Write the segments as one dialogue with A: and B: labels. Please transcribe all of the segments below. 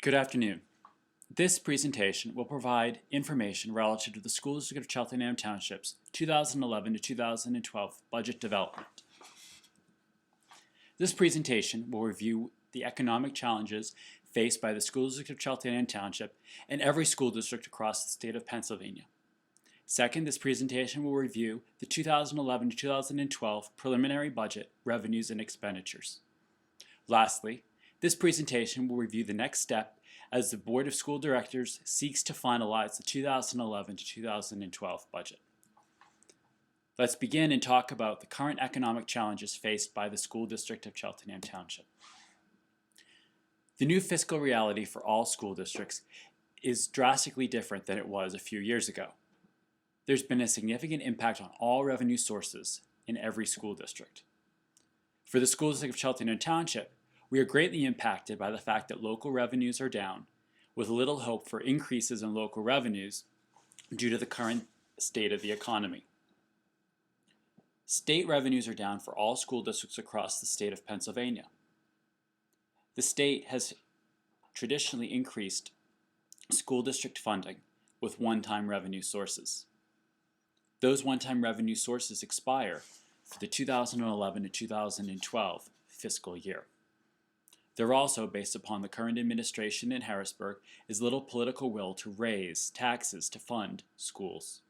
A: Good afternoon. This presentation will provide information relative to the School District of Cheltenham Township's 2011 to 2012 budget development. This presentation will review the economic challenges faced by the School District of Cheltenham Township and every school district across the state of Pennsylvania. Second, this presentation will review the 2011 to 2012 preliminary budget revenues and expenditures. Lastly, this presentation will review the next step as the Board of School Directors seeks to finalize the 2011 to 2012 budget. Let's begin and talk about the current economic challenges faced by the School District of Cheltenham Township. The new fiscal reality for all school districts is drastically different than it was a few years ago. There's been a significant impact on all revenue sources in every school district. For the School District of Cheltenham Township, we are greatly impacted by the fact that local revenues are down, with little hope for increases in local revenues due to the current state of the economy. State revenues are down for all school districts across the state of Pennsylvania. The state has traditionally increased school district funding with one-time revenue sources. Those one-time revenue sources expire for the 2011 to 2012 fiscal year. There also, based upon the current administration in Harrisburg, is little political will to raise taxes to fund schools.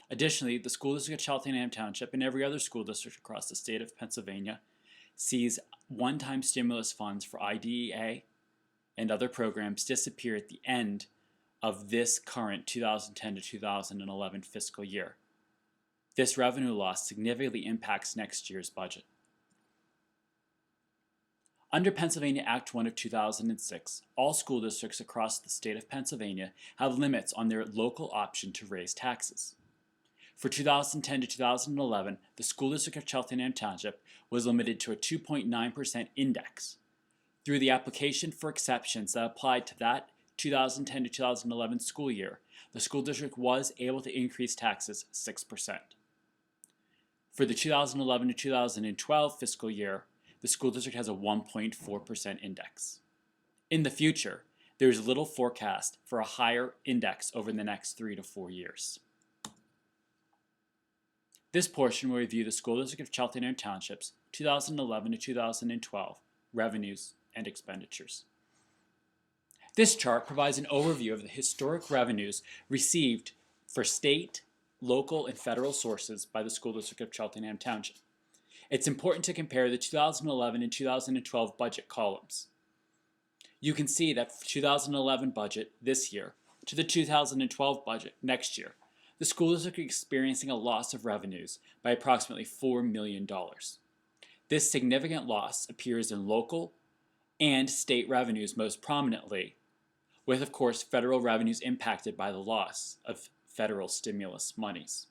A: Additionally, the School District of Cheltenham Township and every other school district across the state of Pennsylvania sees one-time stimulus funds for IDEA and other programs disappear at the end of this current 2010 to 2011 fiscal year. This revenue loss significantly impacts next year's budget. Under Pennsylvania Act 1 of 2006, all school districts across the state of Pennsylvania have limits on their local option to raise taxes. For 2010 to 2011, the School District of Cheltenham Township was limited to a 2.9% index. Through the application for exceptions that applied to that 2010 to 2011 school year, the school district was able to increase taxes 6%. For the 2011 to 2012 fiscal year, the school district has a 1.4% index. In the future, there is little forecast for a higher index over the next 3 to 4 years. This portion will review the School District of Cheltenham Township's 2011 to 2012 revenues and expenditures. This chart provides an overview of the historic revenues received for state, local, and federal sources by the School District of Cheltenham Township. It's important to compare the 2011 and 2012 budget columns. You can see that for 2011 budget this year to the 2012 budget next year, the school district is experiencing a loss of revenues by approximately $4 million. This significant loss appears in local and state revenues most prominently, with of course federal revenues impacted by the loss of federal stimulus monies.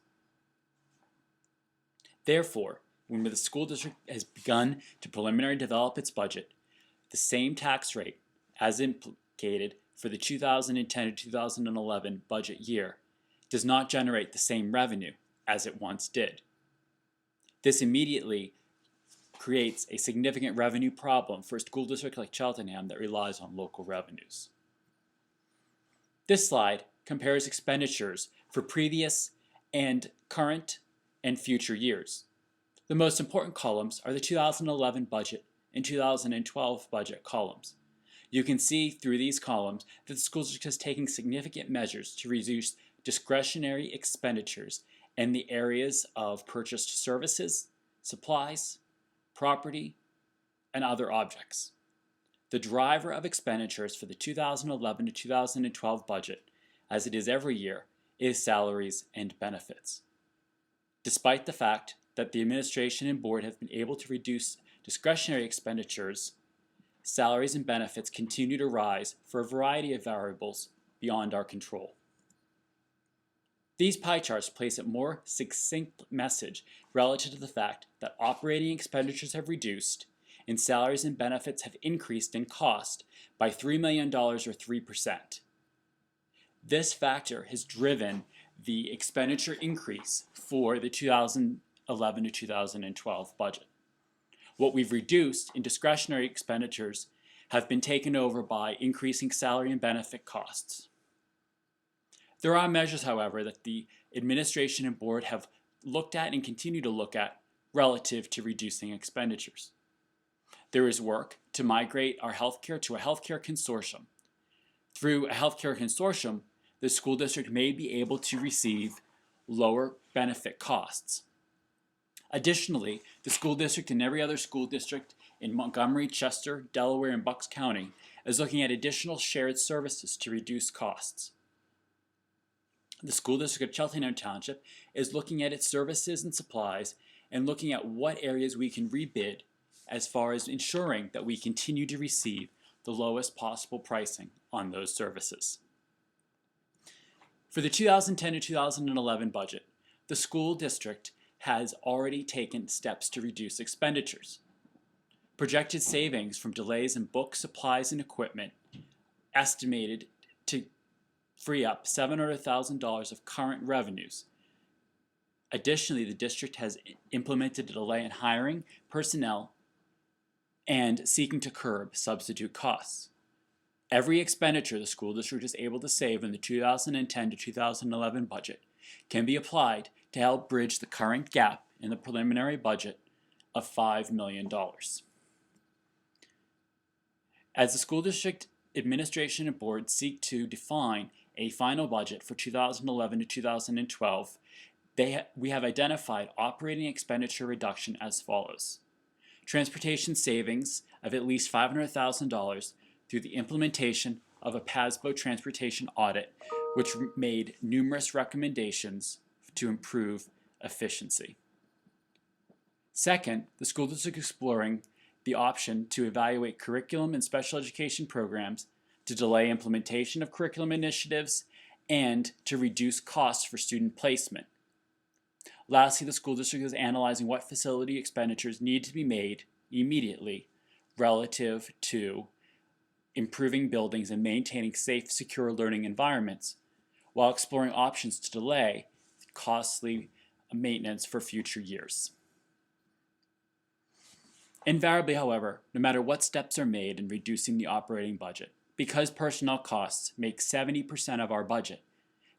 A: Therefore, when the school district has begun to preliminarily develop its budget, the same tax rate as implicated for the 2010 to 2011 budget year does not generate the same revenue as it once did. This immediately creates a significant revenue problem for a school district like Cheltenham that relies on local revenues. This slide compares expenditures for previous and current and future years. The most important columns are the 2011 budget and 2012 budget columns. You can see through these columns that the school district has taken significant measures to reduce discretionary expenditures in the areas of purchased services, supplies, property, and other objects. The driver of expenditures for the 2011 to 2012 budget, as it is every year, is salaries and benefits. Despite the fact that the administration and board have been able to reduce discretionary expenditures, salaries and benefits continue to rise for a variety of variables beyond our control. These pie charts place a more succinct message relative to the fact that operating expenditures have reduced and salaries and benefits have increased in cost by $3 million or 3%. This factor has driven the expenditure increase for the 2011 to 2012 budget. What we've reduced in discretionary expenditures have been taken over by increasing salary and benefit costs. There are measures, however, that the administration and board have looked at and continue to look at relative to reducing expenditures. There is work to migrate our healthcare to a healthcare consortium. Through a healthcare consortium, the school district may be able to receive lower benefit costs. Additionally, the school district and every other school district in Montgomery, Chester, Delaware, and Bucks County is looking at additional shared services to reduce costs. The school district of Cheltenham Township is looking at its services and supplies and looking at what areas we can rebid as far as ensuring that we continue to receive the lowest possible pricing on those services. For the 2010 to 2011 budget, the school district has already taken steps to reduce expenditures. Projected savings from delays in books, supplies, and equipment estimated to free up $700,000 of current revenues. Additionally, the district has implemented a delay in hiring personnel and seeking to curb substitute costs. Every expenditure the school district is able to save in the 2010 to 2011 budget can be applied to help bridge the current gap in the preliminary budget of $5 million. As the school district administration and board seek to define a final budget for 2011 to 2012, we have identified operating expenditure reduction as follows. Transportation savings of at least $500,000 through the implementation of a PASBO transportation audit, which made numerous recommendations to improve efficiency. Second, the school district exploring the option to evaluate curriculum and special education programs to delay implementation of curriculum initiatives and to reduce costs for student placement. Lastly, the school district is analyzing what facility expenditures need to be made immediately relative to improving buildings and maintaining safe, secure learning environments, while exploring options to delay costly maintenance for future years. Invariably, however, no matter what steps are made in reducing the operating budget, because personnel costs make 70% of our budget,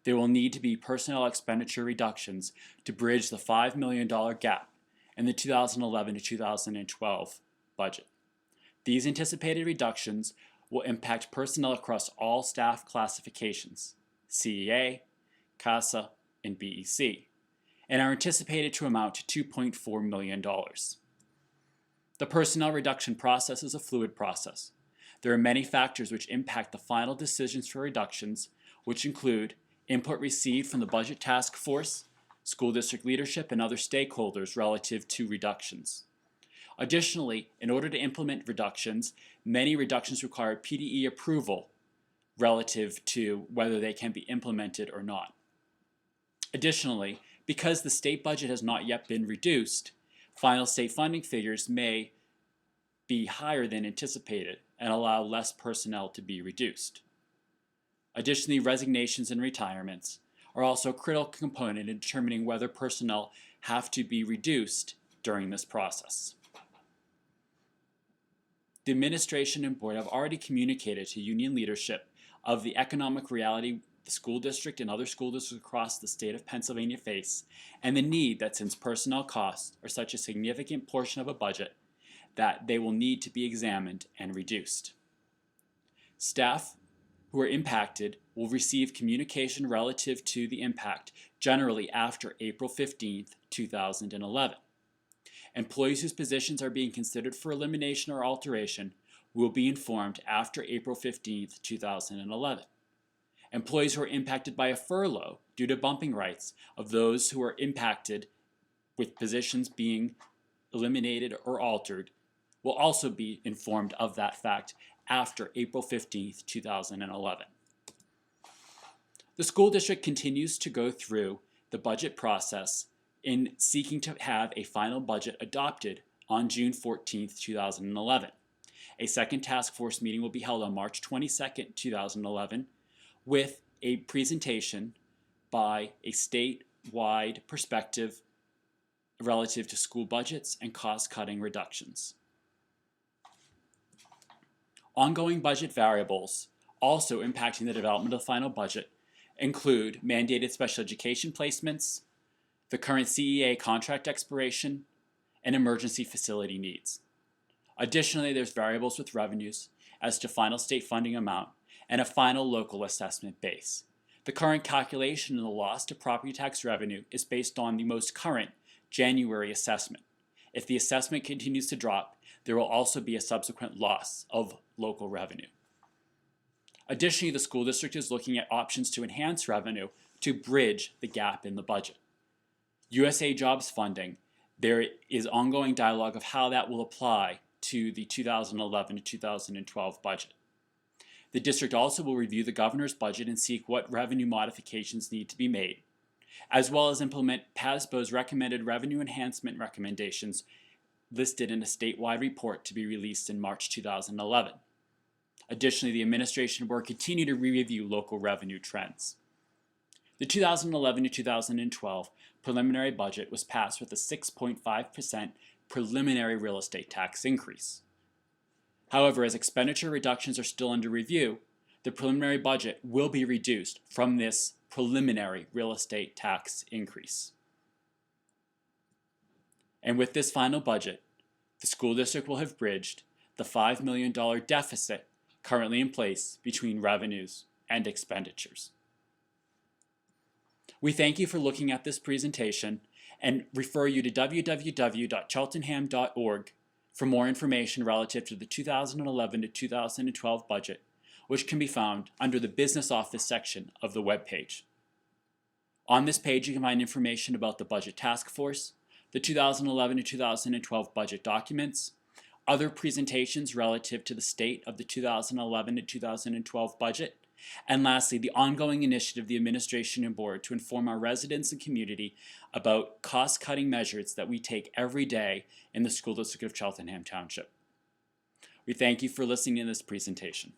A: there will need to be personnel expenditure reductions to bridge the $5 million gap in the 2011 to 2012 budget. These anticipated reductions will impact personnel across all staff classifications, CEA, CASA, and BEC, and are anticipated to amount to $2.4 million. The personnel reduction process is a fluid process. There are many factors which impact the final decisions for reductions, which include input received from the budget task force, school district leadership, and other stakeholders relative to reductions. Additionally, in order to implement reductions, many reductions require PDE approval relative to whether they can be implemented or not. Additionally, because the state budget has not yet been reduced, final state funding figures may be higher than anticipated and allow less personnel to be reduced. Additionally, resignations and retirements are also a critical component in determining whether personnel have to be reduced during this process. The administration and board have already communicated to union leadership of the economic reality the school district and other school districts across the state of Pennsylvania face, and the need that since personnel costs are such a significant portion of a budget, that they will need to be examined and reduced. Staff who are impacted will receive communication relative to the impact generally after April 15th, 2011. Employees whose positions are being considered for elimination or alteration will be informed after April 15th, 2011. Employees who are impacted by a furlough due to bumping rights of those who are impacted with positions being eliminated or altered will also be informed of that fact after April 15th, 2011. The school district continues to go through the budget process in seeking to have a final budget adopted on June 14th, 2011. A second task force meeting will be held on March 22nd, 2011, with a presentation by a statewide perspective relative to school budgets and cost-cutting reductions. Ongoing budget variables also impacting the development of the final budget include mandated special education placements, the current CEA contract expiration, and emergency facility needs. Additionally, there's variables with revenues as to final state funding amount and a final local assessment base. The current calculation of the loss to property tax revenue is based on the most current January assessment. If the assessment continues to drop, there will also be a subsequent loss of local revenue. Additionally, the school district is looking at options to enhance revenue to bridge the gap in the budget. USA Jobs funding, there is ongoing dialogue of how that will apply to the 2011 to 2012 budget. The district also will review the governor's budget and seek what revenue modifications need to be made, as well as implement PASBO's recommended revenue enhancement recommendations listed in a statewide report to be released in March 2011. Additionally, the administration will continue to review local revenue trends. The 2011 to 2012 preliminary budget was passed with a 6.5% preliminary real estate tax increase. However, as expenditure reductions are still under review, the preliminary budget will be reduced from this preliminary real estate tax increase. And with this final budget, the school district will have bridged the $5 million deficit currently in place between revenues and expenditures. We thank you for looking at this presentation and refer you to www.cheltenham.org for more information relative to the 2011 to 2012 budget, which can be found under the Business Office section of the webpage. On this page, you can find information about the Budget Task Force, the 2011 to 2012 budget documents, other presentations relative to the state of the 2011 to 2012 budget, and lastly, the ongoing initiative of the administration and board to inform our residents and community about cost-cutting measures that we take every day in the School District of Cheltenham Township. We thank you for listening to this presentation.